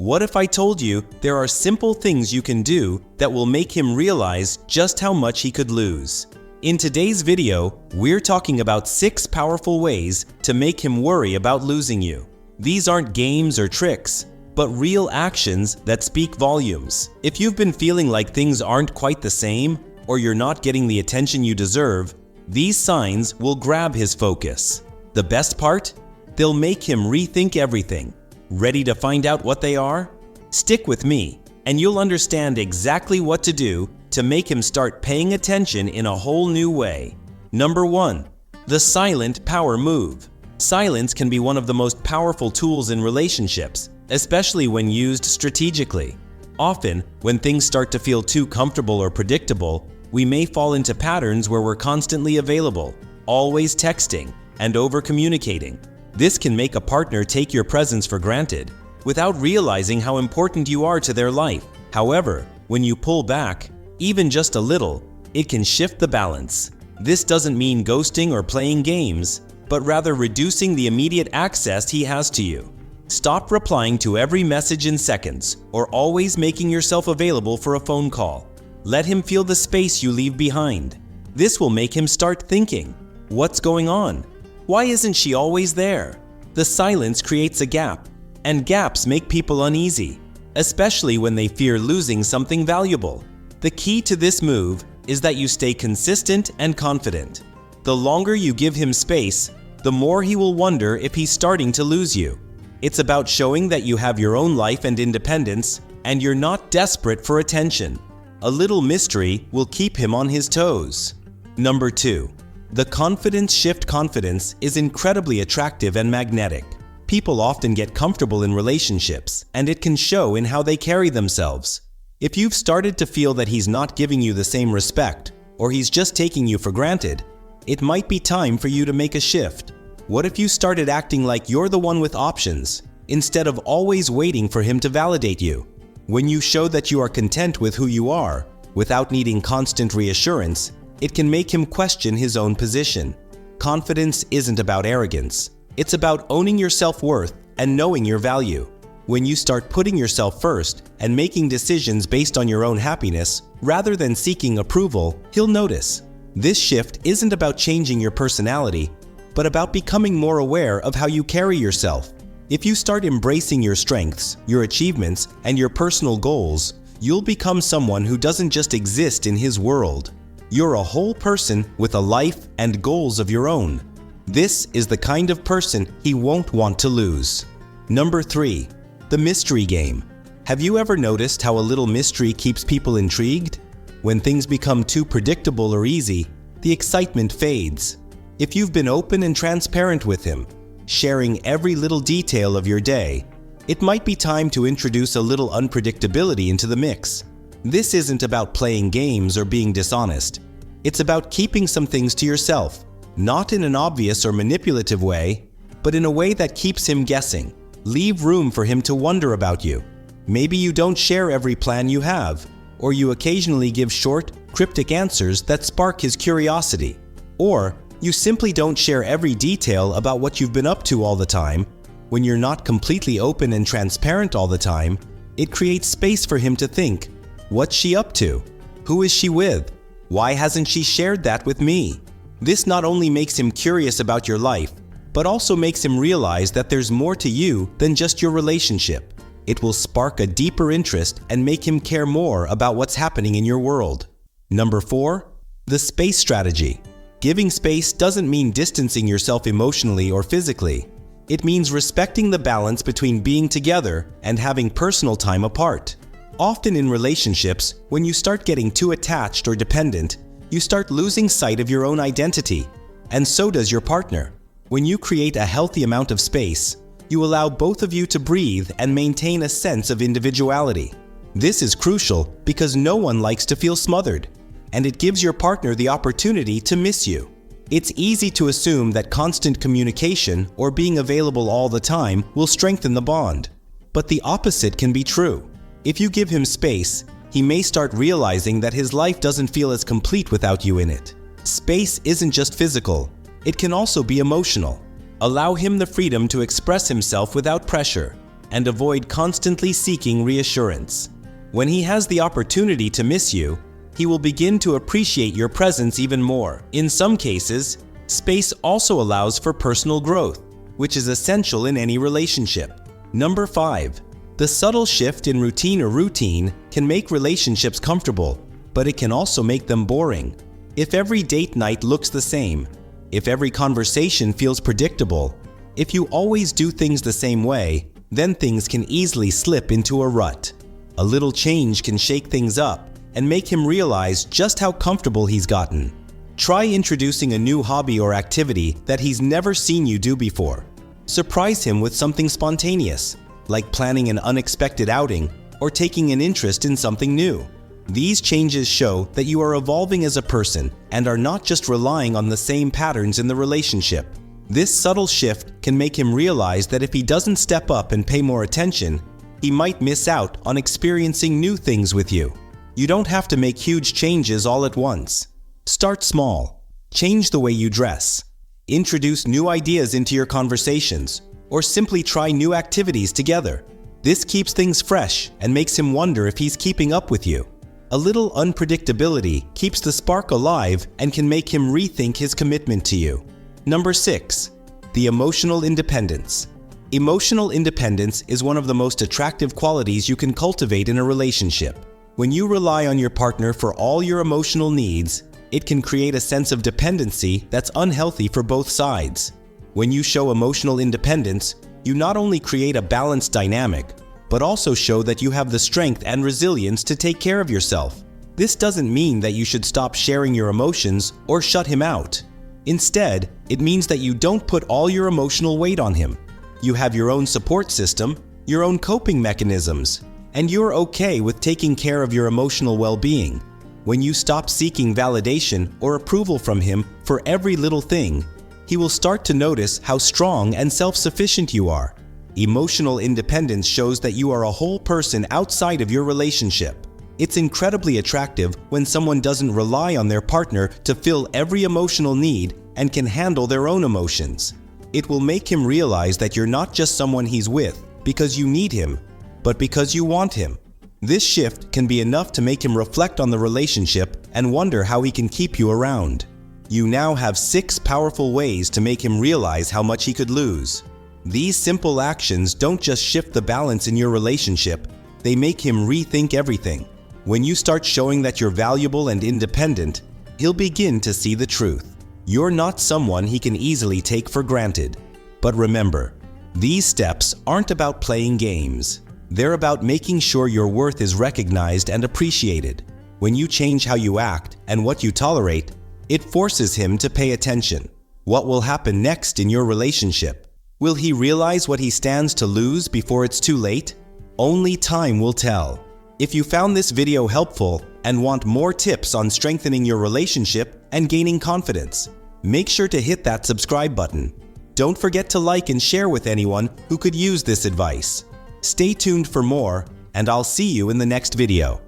What if I told you there are simple things you can do that will make him realize just how much he could lose? In today's video, we're talking about 6 powerful ways to make him worry about losing you. These aren't games or tricks, but real actions that speak volumes. If you've been feeling like things aren't quite the same, or you're not getting the attention you deserve, these signs will grab his focus. The best part? They'll make him rethink everything. Ready to find out what they are? Stick with me, and you'll understand exactly what to do to make him start paying attention in a whole new way. Number 1. The silent power move. Silence can be one of the most powerful tools in relationships, especially when used strategically. Often, when things start to feel too comfortable or predictable, we may fall into patterns where we're constantly available, always texting, and over-communicating. This can make a partner take your presence for granted, without realizing how important you are to their life. However, when you pull back, even just a little, it can shift the balance. This doesn't mean ghosting or playing games, but rather reducing the immediate access he has to you. Stop replying to every message in seconds, or always making yourself available for a phone call. Let him feel the space you leave behind. This will make him start thinking, what's going on? Why isn't she always there? The silence creates a gap, and gaps make people uneasy, especially when they fear losing something valuable. The key to this move is that you stay consistent and confident. The longer you give him space, the more he will wonder if he's starting to lose you. It's about showing that you have your own life and independence, and you're not desperate for attention. A little mystery will keep him on his toes. Number 2. The confidence shift. Confidence is incredibly attractive and magnetic. People often get comfortable in relationships, and it can show in how they carry themselves. If you've started to feel that he's not giving you the same respect, or he's just taking you for granted, it might be time for you to make a shift. What if you started acting like you're the one with options, instead of always waiting for him to validate you? When you show that you are content with who you are, without needing constant reassurance, it can make him question his own position. Confidence isn't about arrogance. It's about owning your self-worth and knowing your value. When you start putting yourself first and making decisions based on your own happiness, rather than seeking approval, he'll notice. This shift isn't about changing your personality, but about becoming more aware of how you carry yourself. If you start embracing your strengths, your achievements, and your personal goals, you'll become someone who doesn't just exist in his world. You're a whole person with a life and goals of your own. This is the kind of person he won't want to lose. Number 3. The mystery game. Have you ever noticed how a little mystery keeps people intrigued? When things become too predictable or easy, the excitement fades. If you've been open and transparent with him, sharing every little detail of your day, it might be time to introduce a little unpredictability into the mix. This isn't about playing games or being dishonest. It's about keeping some things to yourself, not in an obvious or manipulative way, but in a way that keeps him guessing. Leave room for him to wonder about you. Maybe you don't share every plan you have, or you occasionally give short, cryptic answers that spark his curiosity. Or you simply don't share every detail about what you've been up to all the time. When you're not completely open and transparent all the time, it creates space for him to think, what's she up to? Who is she with? Why hasn't she shared that with me? This not only makes him curious about your life, but also makes him realize that there's more to you than just your relationship. It will spark a deeper interest and make him care more about what's happening in your world. Number 4. The space strategy. Giving space doesn't mean distancing yourself emotionally or physically. It means respecting the balance between being together and having personal time apart. Often in relationships, when you start getting too attached or dependent, you start losing sight of your own identity, and so does your partner. When you create a healthy amount of space, you allow both of you to breathe and maintain a sense of individuality. This is crucial because no one likes to feel smothered, and it gives your partner the opportunity to miss you. It's easy to assume that constant communication or being available all the time will strengthen the bond. But the opposite can be true. If you give him space, he may start realizing that his life doesn't feel as complete without you in it. Space isn't just physical, it can also be emotional. Allow him the freedom to express himself without pressure. and avoid constantly seeking reassurance. When he has the opportunity to miss you, he will begin to appreciate your presence even more. In some cases, space also allows for personal growth, which is essential in any relationship. Number 5. The subtle shift in routine can make relationships comfortable, but it can also make them boring. If every date night looks the same, if every conversation feels predictable, if you always do things the same way, then things can easily slip into a rut. A little change can shake things up and make him realize just how comfortable he's gotten. Try introducing a new hobby or activity that he's never seen you do before. Surprise him with something spontaneous, like planning an unexpected outing or taking an interest in something new. These changes show that you are evolving as a person and are not just relying on the same patterns in the relationship. This subtle shift can make him realize that if he doesn't step up and pay more attention, he might miss out on experiencing new things with you. You don't have to make huge changes all at once. Start small. Change the way you dress. Introduce new ideas into your conversations, or simply try new activities together. This keeps things fresh and makes him wonder if he's keeping up with you. A little unpredictability keeps the spark alive and can make him rethink his commitment to you. Number 6. The emotional independence. Emotional independence is one of the most attractive qualities you can cultivate in a relationship. When you rely on your partner for all your emotional needs, it can create a sense of dependency that's unhealthy for both sides. When you show emotional independence, you not only create a balanced dynamic, but also show that you have the strength and resilience to take care of yourself. This doesn't mean that you should stop sharing your emotions or shut him out. Instead, it means that you don't put all your emotional weight on him. You have your own support system, your own coping mechanisms, and you're okay with taking care of your emotional well-being. When you stop seeking validation or approval from him for every little thing, he will start to notice how strong and self-sufficient you are. Emotional independence shows that you are a whole person outside of your relationship. It's incredibly attractive when someone doesn't rely on their partner to fill every emotional need and can handle their own emotions. It will make him realize that you're not just someone he's with because you need him, but because you want him. This shift can be enough to make him reflect on the relationship and wonder how he can keep you around. You now have 6 powerful ways to make him realize how much he could lose. These simple actions don't just shift the balance in your relationship, they make him rethink everything. When you start showing that you're valuable and independent, he'll begin to see the truth. You're not someone he can easily take for granted. But remember, these steps aren't about playing games. They're about making sure your worth is recognized and appreciated. When you change how you act and what you tolerate, it forces him to pay attention. What will happen next in your relationship? Will he realize what he stands to lose before it's too late? Only time will tell. If you found this video helpful and want more tips on strengthening your relationship and gaining confidence, make sure to hit that subscribe button. Don't forget to like and share with anyone who could use this advice. Stay tuned for more, and I'll see you in the next video.